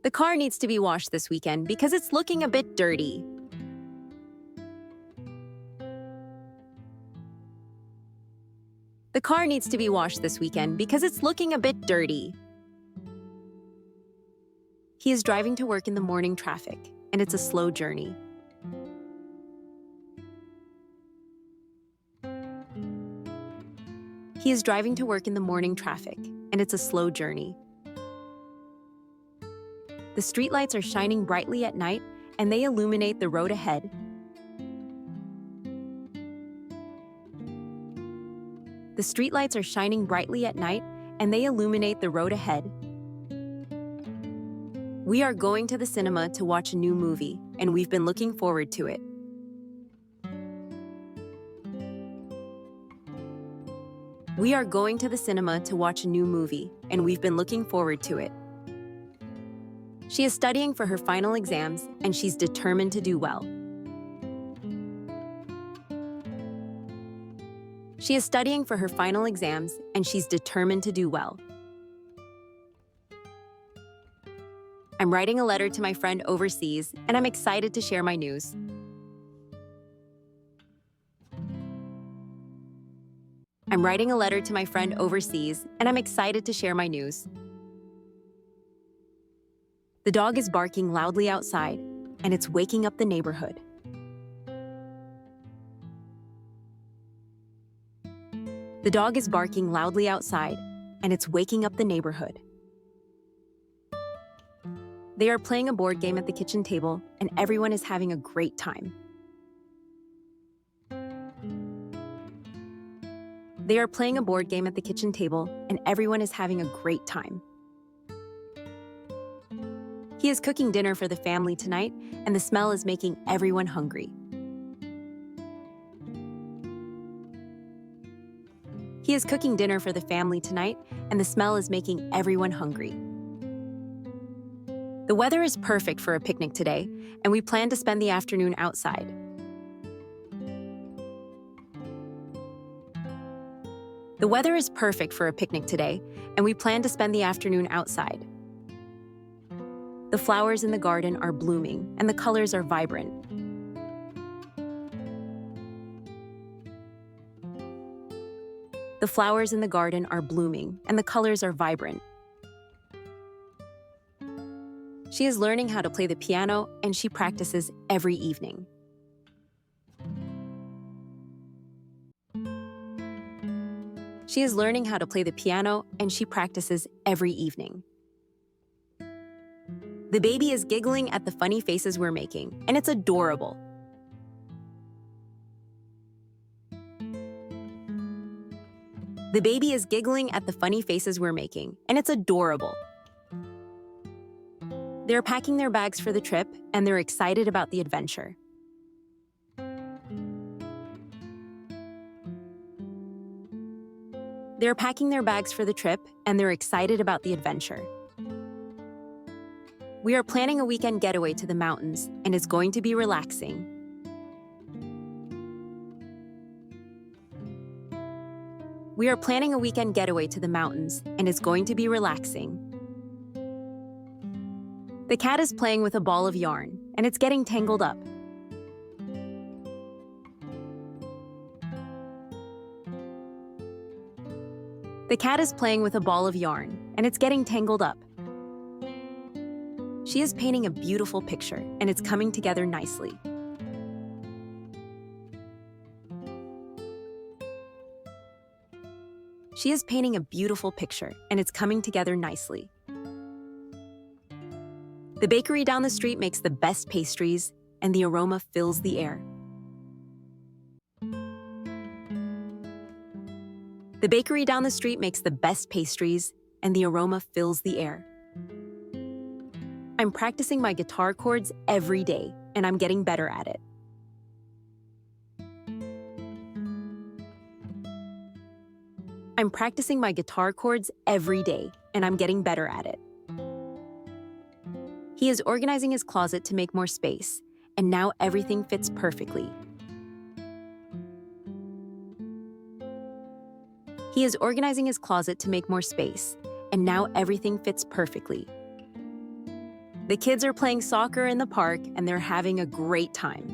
The car needs to be washed this weekend because it's looking a bit dirty. The car needs to be washed this weekend because it's looking a bit dirty. He is driving to work in the morning traffic, and it's a slow journey. He is driving to work in the morning traffic, and it's a slow journey. The streetlights are shining brightly at night, and they illuminate the road ahead. The streetlights are shining brightly at night, and they illuminate the road ahead. We are going to the cinema to watch a new movie, and we've been looking forward to it. We are going to the cinema to watch a new movie, and we've been looking forward to it. She is studying for her final exams, and she's determined to do well. She is studying for her final exams, and she's determined to do well. I'm writing a letter to my friend overseas, and I'm excited to share my news. I'm writing a letter to my friend overseas, and I'm excited to share my news. The dog is barking loudly outside, and it's waking up the neighborhood. The dog is barking loudly outside, and it's waking up the neighborhood. They are playing a board game at the kitchen table, and everyone is having a great time. They are playing a board game at the kitchen table, and everyone is having a great time. He is cooking dinner for the family tonight, and the smell is making everyone hungry. He is cooking dinner for the family tonight, and the smell is making everyone hungry. The weather is perfect for a picnic today, and we plan to spend the afternoon outside. The weather is perfect for a picnic today, and we plan to spend the afternoon outside. The flowers in the garden are blooming, and the colors are vibrant. The flowers in the garden are blooming, and the colors are vibrant. She is learning how to play the piano, and she practices every evening. She is learning how to play the piano, and she practices every evening. The baby is giggling at the funny faces we're making, and it's adorable. The baby is giggling at the funny faces we're making, and it's adorable. They're packing their bags for the trip, and they're excited about the adventure. They're packing their bags for the trip, and they're excited about the adventure. We are planning a weekend getaway to the mountains, and it's going to be relaxing. We are planning a weekend getaway to the mountains, and it's going to be relaxing. The cat is playing with a ball of yarn, and it's getting tangled up. The cat is playing with a ball of yarn, and it's getting tangled up. She is painting a beautiful picture, and it's coming together nicely. She is painting a beautiful picture, and it's coming together nicely. The bakery down the street makes the best pastries, and the aroma fills the air. The bakery down the street makes the best pastries, and the aroma fills the air. I'm practicing my guitar chords every day, and I'm getting better at it. I'm practicing my guitar chords every day, and I'm getting better at it. He is organizing his closet to make more space, and now everything fits perfectly. He is organizing his closet to make more space, and now everything fits perfectly. The kids are playing soccer in the park and they're having a great time.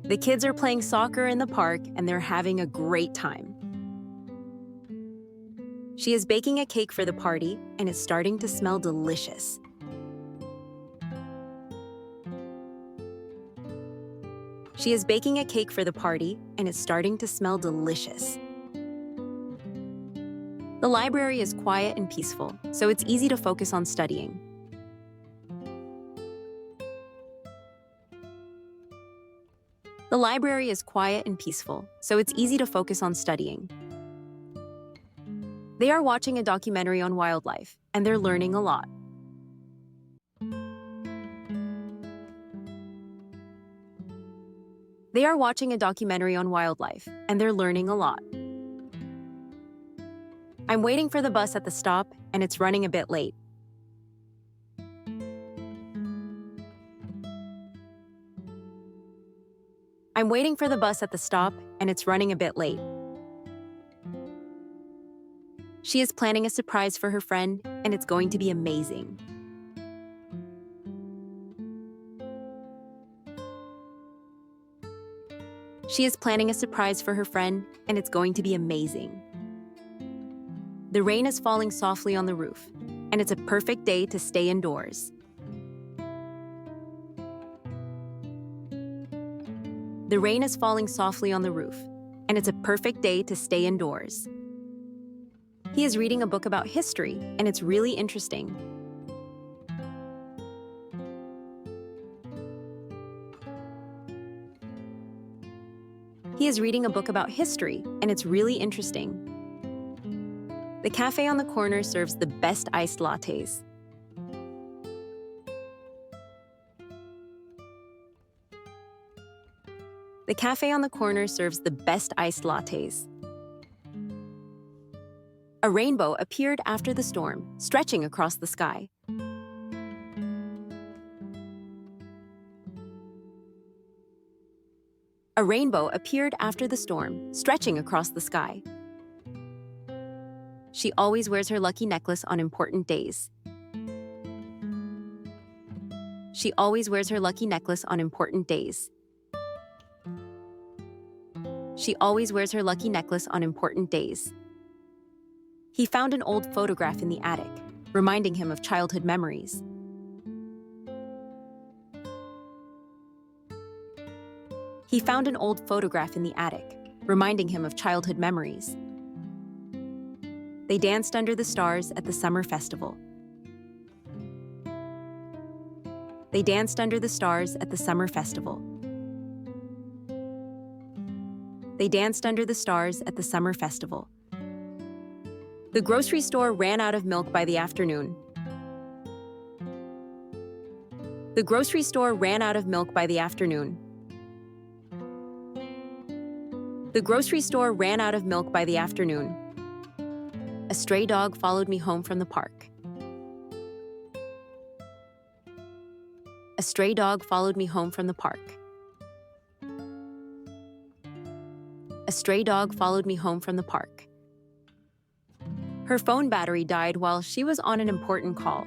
The kids are playing soccer in the park and they're having a great time. She is baking a cake for the party and it's starting to smell delicious. She is baking a cake for the party and it's starting to smell delicious. The library is quiet and peaceful, so it's easy to focus on studying. The library is quiet and peaceful, so it's easy to focus on studying. They are watching a documentary on wildlife, and they're learning a lot. They are watching a documentary on wildlife, and they're learning a lot. I'm waiting for the bus at the stop, and it's running a bit late. I'm waiting for the bus at the stop, and it's running a bit late. She is planning a surprise for her friend, and it's going to be amazing. She is planning a surprise for her friend, and it's going to be amazing. The rain is falling softly on the roof, and it's a perfect day to stay indoors. The rain is falling softly on the roof, and it's a perfect day to stay indoors. He is reading a book about history, and it's really interesting. He is reading a book about history, and it's really interesting. The cafe on the corner serves the best iced lattes. The cafe on the corner serves the best iced lattes. A rainbow appeared after the storm, stretching across the sky. A rainbow appeared after the storm, stretching across the sky. She always wears her lucky necklace on important days. She always wears her lucky necklace on important days. She always wears her lucky necklace on important days. He found an old photograph in the attic, reminding him of childhood memories. He found an old photograph in the attic, reminding him of childhood memories. They danced under the stars at the summer festival. They danced under the stars at the summer festival. They danced under the stars at the summer festival. The grocery store ran out of milk by the afternoon. The grocery store ran out of milk by the afternoon. The grocery store ran out of milk by the afternoon. A stray dog followed me home from the park. A stray dog followed me home from the park. A stray dog followed me home from the park. Her phone battery died while she was on an important call.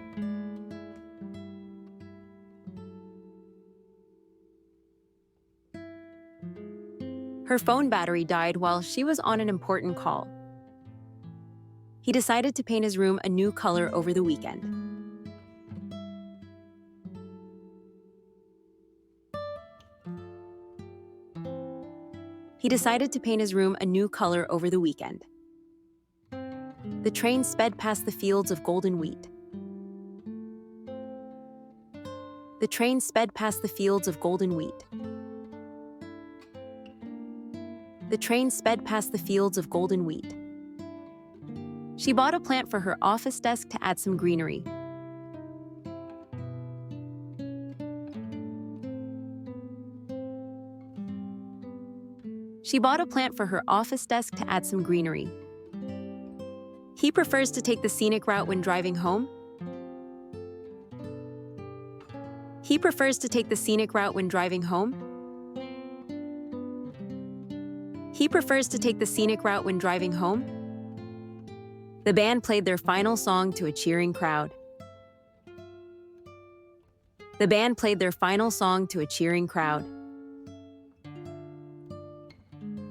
Her phone battery died while she was on an important call. He decided to paint his room a new color over the weekend. He decided to paint his room a new color over the weekend. The train sped past the fields of golden wheat. The train sped past the fields of golden wheat. The train sped past the fields of golden wheat. She bought a plant for her office desk to add some greenery. She bought a plant for her office desk to add some greenery. He prefers to take the scenic route when driving home. He prefers to take the scenic route when driving home. He prefers to take the scenic route when driving home. The band played their final song to a cheering crowd. The band played their final song to a cheering crowd.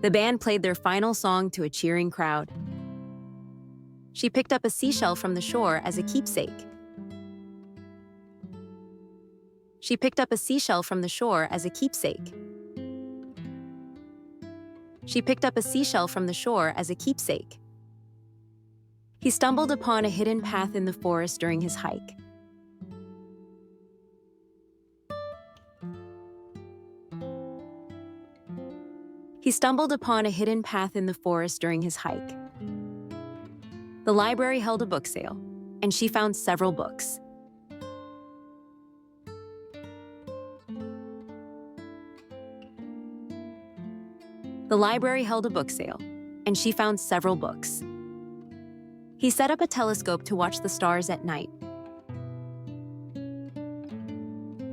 The band played their final song to a cheering crowd. She picked up a seashell from the shore as a keepsake. She picked up a seashell from the shore as a keepsake. She picked up a seashell from the shore as a keepsake. He stumbled upon a hidden path in the forest during his hike. He stumbled upon a hidden path in the forest during his hike. The library held a book sale, and she found several books. The library held a book sale, and she found several books. He set up a telescope to watch the stars at night.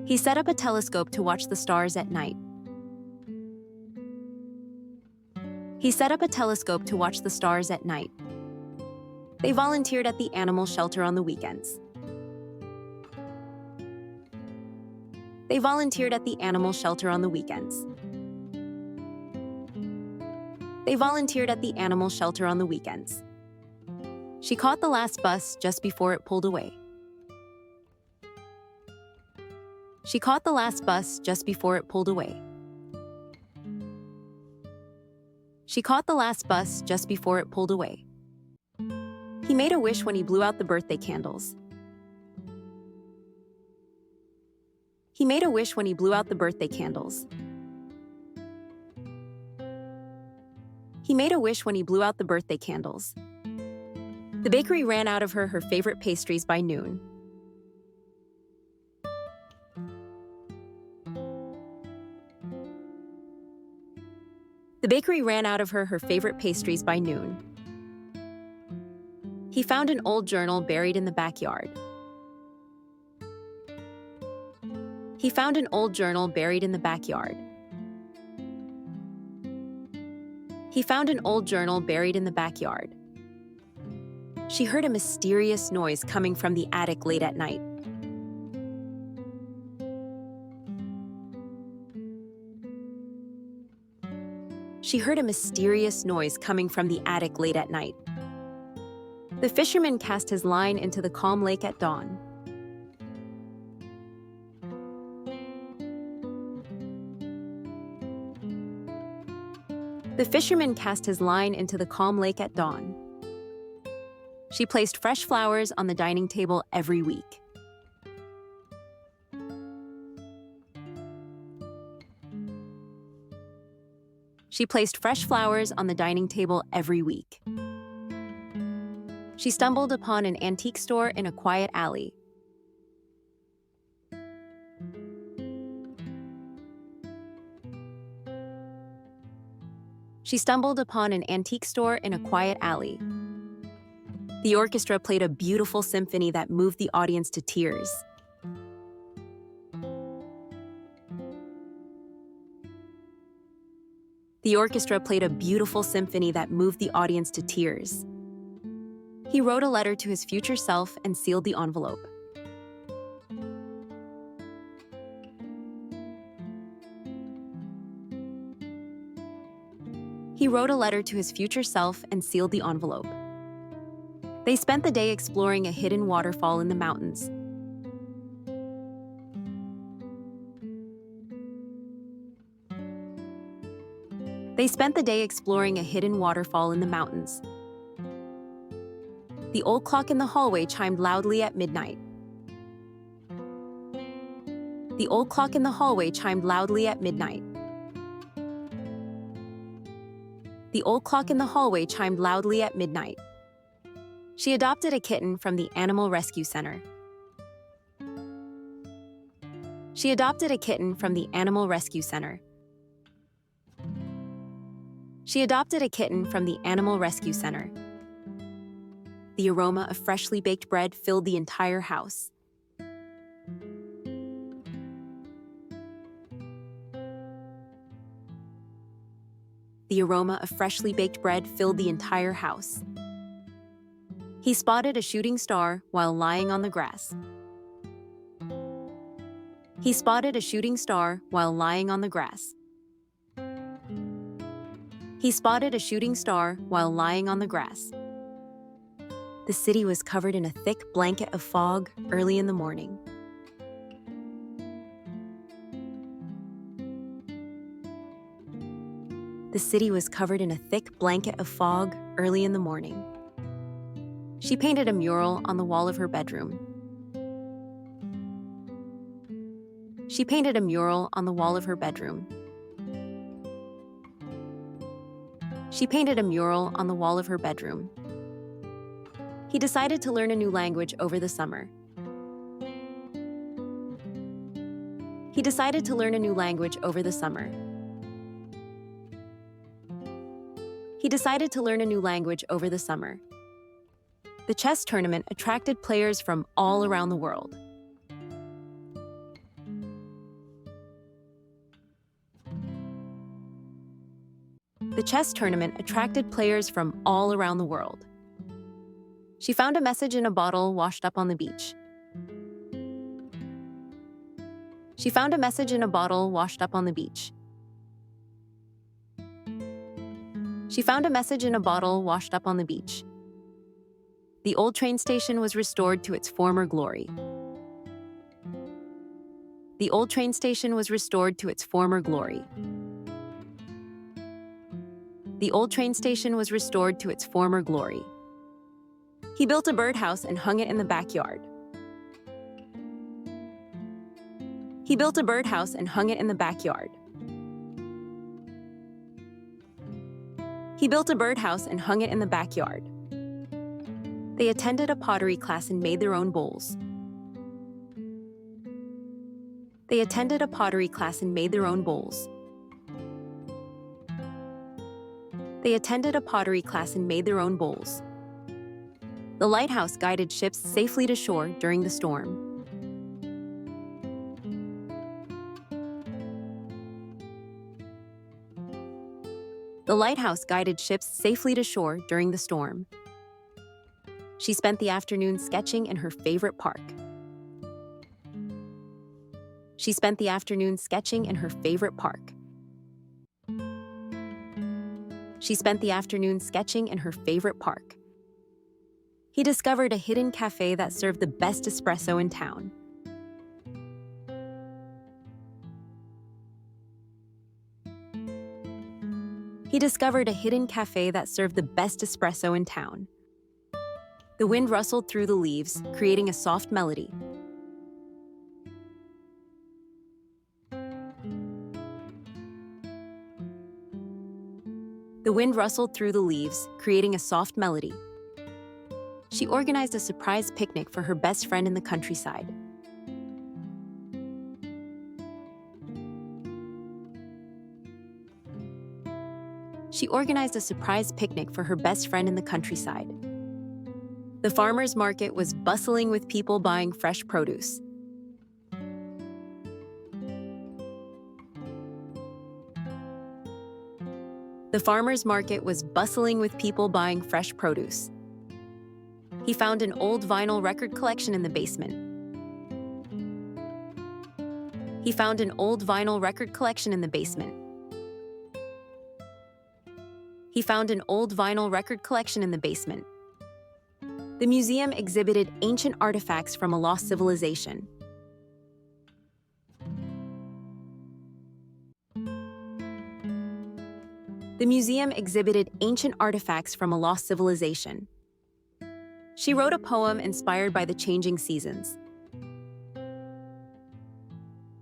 He set up a telescope to watch the stars at night. He set up a telescope to watch the stars at night. They volunteered at the animal shelter on the weekends. They volunteered at the animal shelter on the weekends. They volunteered at the animal shelter on the weekends. She caught the last bus just before it pulled away. She caught the last bus just before it pulled away. She caught the last bus just before it pulled away. He made a wish when he blew out the birthday candles. He made a wish when he blew out the birthday candles. He made a wish when he blew out the birthday candles. The bakery ran out of her favorite pastries by noon. The bakery ran out of her favorite pastries by noon. He found an old journal buried in the backyard. He found an old journal buried in the backyard. He found an old journal buried in the backyard. She heard a mysterious noise coming from the attic late at night. She heard a mysterious noise coming from the attic late at night. The fisherman cast his line into the calm lake at dawn. The fisherman cast his line into the calm lake at dawn. She placed fresh flowers on the dining table every week. She placed fresh flowers on the dining table every week. She stumbled upon an antique store in a quiet alley. She stumbled upon an antique store in a quiet alley. The orchestra played a beautiful symphony that moved the audience to tears. The orchestra played a beautiful symphony that moved the audience to tears. He wrote a letter to his future self and sealed the envelope. He wrote a letter to his future self and sealed the envelope. They spent the day exploring a hidden waterfall in the mountains. They spent the day exploring a hidden waterfall in the mountains. The old clock in the hallway chimed loudly at midnight. The old clock in the hallway chimed loudly at midnight. The old clock in the hallway chimed loudly at midnight. She adopted a kitten from the Animal Rescue Center. She adopted a kitten from the Animal Rescue Center. She adopted a kitten from the Animal Rescue Center. The aroma of freshly baked bread filled the entire house. The aroma of freshly baked bread filled the entire house. He spotted a shooting star while lying on the grass. He spotted a shooting star while lying on the grass. He spotted a shooting star while lying on the grass. The city was covered in a thick blanket of fog early in the morning. The city was covered in a thick blanket of fog early in the morning. She painted a mural on the wall of her bedroom. She painted a mural on the wall of her bedroom. She painted a mural on the wall of her bedroom. He decided to learn a new language over the summer. He decided to learn a new language over the summer. He decided to learn a new language over the summer. The chess tournament attracted players from all around the world. The chess tournament attracted players from all around the world. She found a message in a bottle washed up on the beach. She found a message in a bottle washed up on the beach. She found a message in a bottle washed up on the beach. The old train station was restored to its former glory. The old train station was restored to its former glory. The old train station was restored to its former glory. He built a birdhouse and hung it in the backyard. He built a birdhouse and hung it in the backyard. He built a birdhouse and hung it in the backyard. They attended a pottery class and made their own bowls. They attended a pottery class and made their own bowls. They attended a pottery class and made their own bowls. The lighthouse guided ships safely to shore during the storm. The lighthouse guided ships safely to shore during the storm. She spent the afternoon sketching in her favorite park. She spent the afternoon sketching in her favorite park. She spent the afternoon sketching in her favorite park. He discovered a hidden cafe that served the best espresso in town. He discovered a hidden cafe that served the best espresso in town. The wind rustled through the leaves, creating a soft melody. The wind rustled through the leaves, creating a soft melody. She organized a surprise picnic for her best friend in the countryside. She organized a surprise picnic for her best friend in the countryside. The farmer's market was bustling with people buying fresh produce. The farmer's market was bustling with people buying fresh produce. He found an old vinyl record collection in the basement. He found an old vinyl record collection in the basement. He found an old vinyl record collection in the basement. The museum exhibited ancient artifacts from a lost civilization. The museum exhibited ancient artifacts from a lost civilization. She wrote a poem inspired by the changing seasons.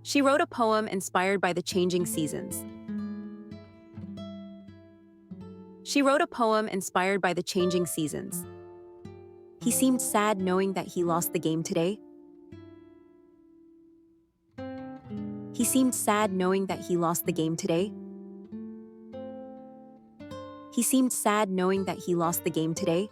She wrote a poem inspired by the changing seasons. She wrote a poem inspired by the changing seasons. He seemed sad knowing that he lost the game today. He seemed sad knowing that he lost the game today. He seemed sad knowing that he lost the game today.